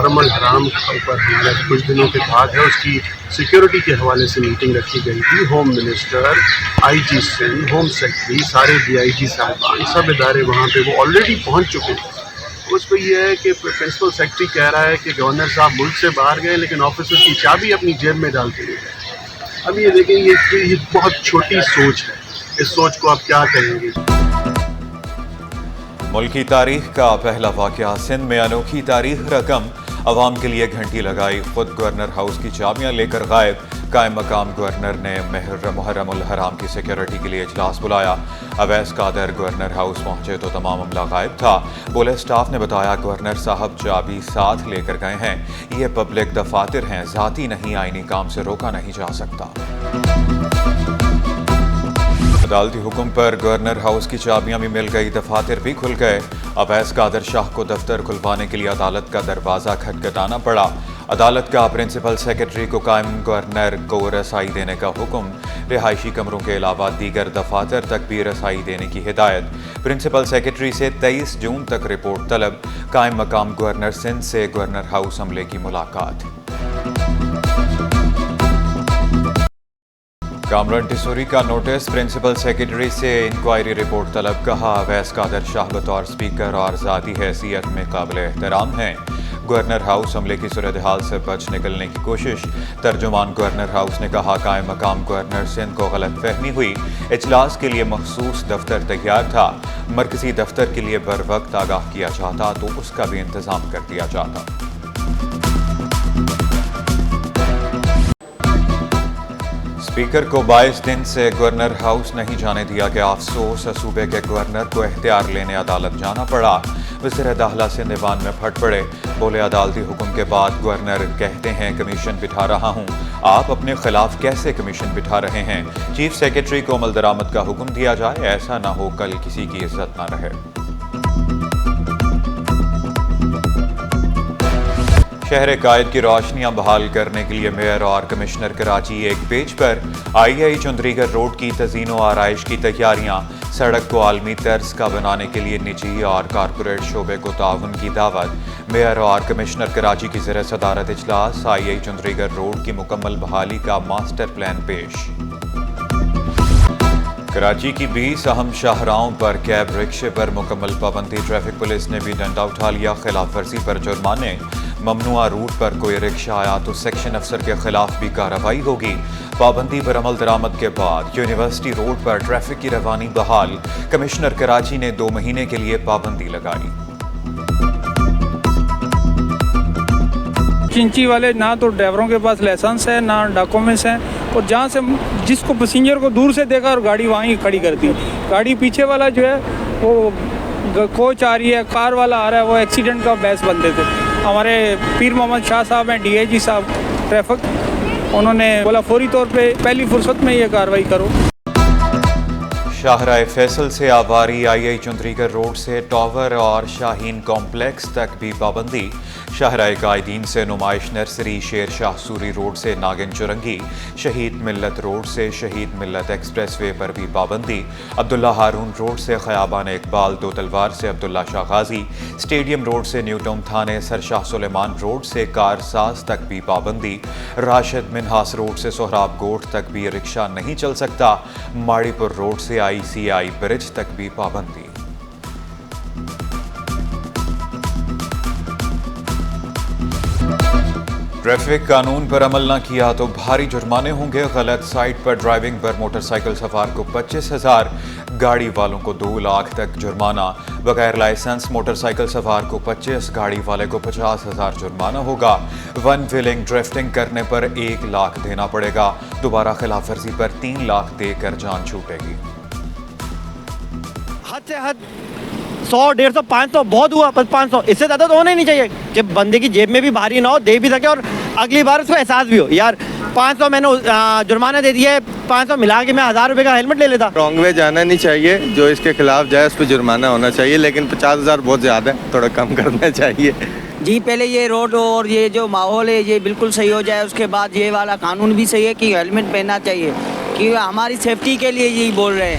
محرم الحرام کے اوپر ہمارا کچھ دنوں کے بعد ہے، اس کی سیکیورٹی کے حوالے سے میٹنگ رکھی گئی تھی. ہوم منسٹر، آئی جی سندھ، ہوم سیکرٹری، سارے ڈی آئی جی صاحبان، سب ادارے وہاں پہ وہ آلریڈی پہنچ چکے ہیں. اس کو یہ ہے کہ پرنسپل سیکرٹری کہہ رہا ہے کہ گورنر صاحب ملک سے باہر گئے لیکن آفیسر کی چابی اپنی جیب میں ڈال کے لے گئے. اب یہ دیکھیں یہ بہت چھوٹی سوچ ہے، اس سوچ کو آپ کیا کہیں گے؟ ملکی تاریخ کا پہلا واقعہ، سندھ میں انوکھی تاریخ رقم، عوام کے لیے گھنٹی لگائی، خود گورنر ہاؤس کی چابیاں لے کر غائب. قائم مقام گورنر نے محرم الحرام کی سیکیورٹی کے لیے اجلاس بلایا. اویس قادر گورنر ہاؤس پہنچے تو تمام عملہ غائب تھا. بولے اسٹاف نے بتایا گورنر صاحب چابی ساتھ لے کر گئے ہیں، یہ پبلک دفاتر ہیں، ذاتی نہیں، آئینی کام سے روکا نہیں جا سکتا. عدالتی حکم پر گورنر ہاؤس کی چابیاں بھی مل گئی، دفاتر بھی کھل گئے. اویس قادر شاہ کو دفتر کھلوانے کے لیے عدالت کا دروازہ کھٹکھٹانا پڑا. عدالت کا پرنسپل سیکرٹری کو قائم گورنر کو رسائی دینے کا حکم، رہائشی کمروں کے علاوہ دیگر دفاتر تک بھی رسائی دینے کی ہدایت. پرنسپل سیکرٹری سے 23 جون تک رپورٹ طلب. قائم مقام گورنر سندھ سے گورنر ہاؤس عملے کی ملاقات. کامران ٹیسوری کا نوٹس، پرنسپل سیکرٹری سے انکوائری رپورٹ طلب. کہا اویس قادر شاہ بطور اسپیکر اور ذاتی حیثیت میں قابل احترام ہیں. گورنر ہاؤس عملے کی صورتحال سے بچ نکلنے کی کوشش. ترجمان گورنر ہاؤس نے کہا قائم مقام گورنر سندھ کو غلط فہمی ہوئی، اجلاس کے لیے مخصوص دفتر تیار تھا، مرکزی دفتر کے لیے بر وقت آگاہ کیا جاتا تو اس کا بھی انتظام کر دیا جاتا. اسپیکر کو 22 دن سے گورنر ہاؤس نہیں جانے دیا گیا، افسوس. صوبے کے گورنر کو اختیار لینے عدالت جانا پڑا. وزیر داخلہ سندھ ایوان میں پھٹ پڑے. بولے عدالتی حکم کے بعد گورنر کہتے ہیں کمیشن بٹھا رہا ہوں، آپ اپنے خلاف کیسے کمیشن بٹھا رہے ہیں؟ چیف سیکرٹری کو عمل درآمد کا حکم دیا جائے، ایسا نہ ہو کل کسی کی عزت نہ رہے. شہر قائد کی روشنیاں بحال کرنے کے لیے میئر اور کمشنر کراچی ایک پیج پر. آئی چندری گڑھ روڈ کی تزئین و آرائش کی تیاریاں. سڑک کو عالمی طرز کا بنانے کے لیے نجی اور کارپوریٹ شعبے کو تعاون کی دعوت. میئر اور کمشنر کراچی کی زیر صدارت اجلاس. آئی چندری گڑھ روڈ کی مکمل بحالی کا ماسٹر پلان پیش. کراچی کی 20 اہم شاہراہوں پر کیب رکشے پر مکمل پابندی. ٹریفک پولیس نے بھی ڈنڈا اٹھا لیا، خلاف ورزی پر جرمانے. ممنوعہ روٹ پر کوئی رکشہ آیا تو سیکشن افسر کے خلاف بھی کارروائی ہوگی. پابندی پر عمل درآمد کے بعد یونیورسٹی روڈ پر ٹریفک کی روانی بحال. کمشنر کراچی نے 2 مہینے کے لیے پابندی لگائی. چنچی والے نہ تو ڈرائیوروں کے پاس لائسنس ہے نہ ڈاکومنٹس ہیں، اور جہاں سے جس کو پیسنجر کو دور سے دیکھا اور گاڑی وہیں کھڑی کر دی. گاڑی پیچھے والا جو ہے وہ کوچ آ رہی ہے، کار والا آ رہا ہے، وہ ایکسیڈنٹ کا باعث بنتے تھے. ہمارے پیر محمد شاہ صاحب ہیں ڈی آئی جی صاحب ٹریفک، انہوں نے بولا فوری طور پہ پہلی فرصت میں یہ کارروائی کرو. شاہراہ فیصل سے آواری. آئی چندری گڑھ روڈ سے ٹاور اور شاہین کمپلیکس تک بھی پابندی. شاہراہ قائدین سے نمائش نرسری. شیر شاہ سوری روڈ سے ناگن چرنگی. شہید ملت روڈ سے شہید ملت ایکسپریس وے پر بھی پابندی. عبداللہ ہارون روڈ سے خیابان اقبال. دو تلوار سے عبداللہ شاہ غازی. اسٹیڈیم روڈ سے نیو ٹاؤن تھانے. سر شاہ سلیمان روڈ سے کار ساز تک بھی پابندی. راشد منہاس روڈ سے سہراب گوٹھ تک بھی رکشہ نہیں چل سکتا. ماڑی پور روڈ سے آئی سی آئی برج تک بھی پابندی. ٹریفک قانون پر عمل نہ کیا تو بھاری جرمانے ہوں گے. غلط سائٹ پر ڈرائیونگ پر موٹر سائیکل سوار کو 25,000، گاڑی والوں کو 2 لاکھ تک جرمانہ. بغیر لائسنس موٹر سائیکل سوار کو 25، گاڑی والے کو 50,000 جرمانہ ہوگا. ون ویلنگ ڈرفٹنگ کرنے پر 1 لاکھ دینا پڑے گا. دوبارہ خلاف ورزی پر 3 لاکھ دے کر جان چھوٹے گی. حد سے حد 100، 150، 500 بہت ہوا، بس 500 اس سے زیادہ تو ہونا ہی نہیں چاہیے کہ بندے کی جیب میں بھی بھاری نہ ہو، دے بھی سکے اور اگلی بار اس کو احساس بھی ہو. یار 500 میں نے جرمانہ دے دیا ہے، 500 ملا کے میں 1000 روپے کا ہیلمٹ لے لیتا. رانگ وے جانا نہیں چاہیے، جو اس کے خلاف جائے اس پہ جرمانہ ہونا چاہیے، لیکن 50,000 بہت زیادہ ہے، تھوڑا کم کرنا چاہیے. جی پہلے یہ روڈ اور یہ جو ماحول ہے یہ بالکل صحیح ہو جائے، اس کے بعد یہ والا قانون بھی صحیح ہے کہ ہیلمٹ پہننا چاہیے، کہ ہماری سیفٹی کے لیے یہی بول رہے ہیں.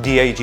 DIG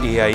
AI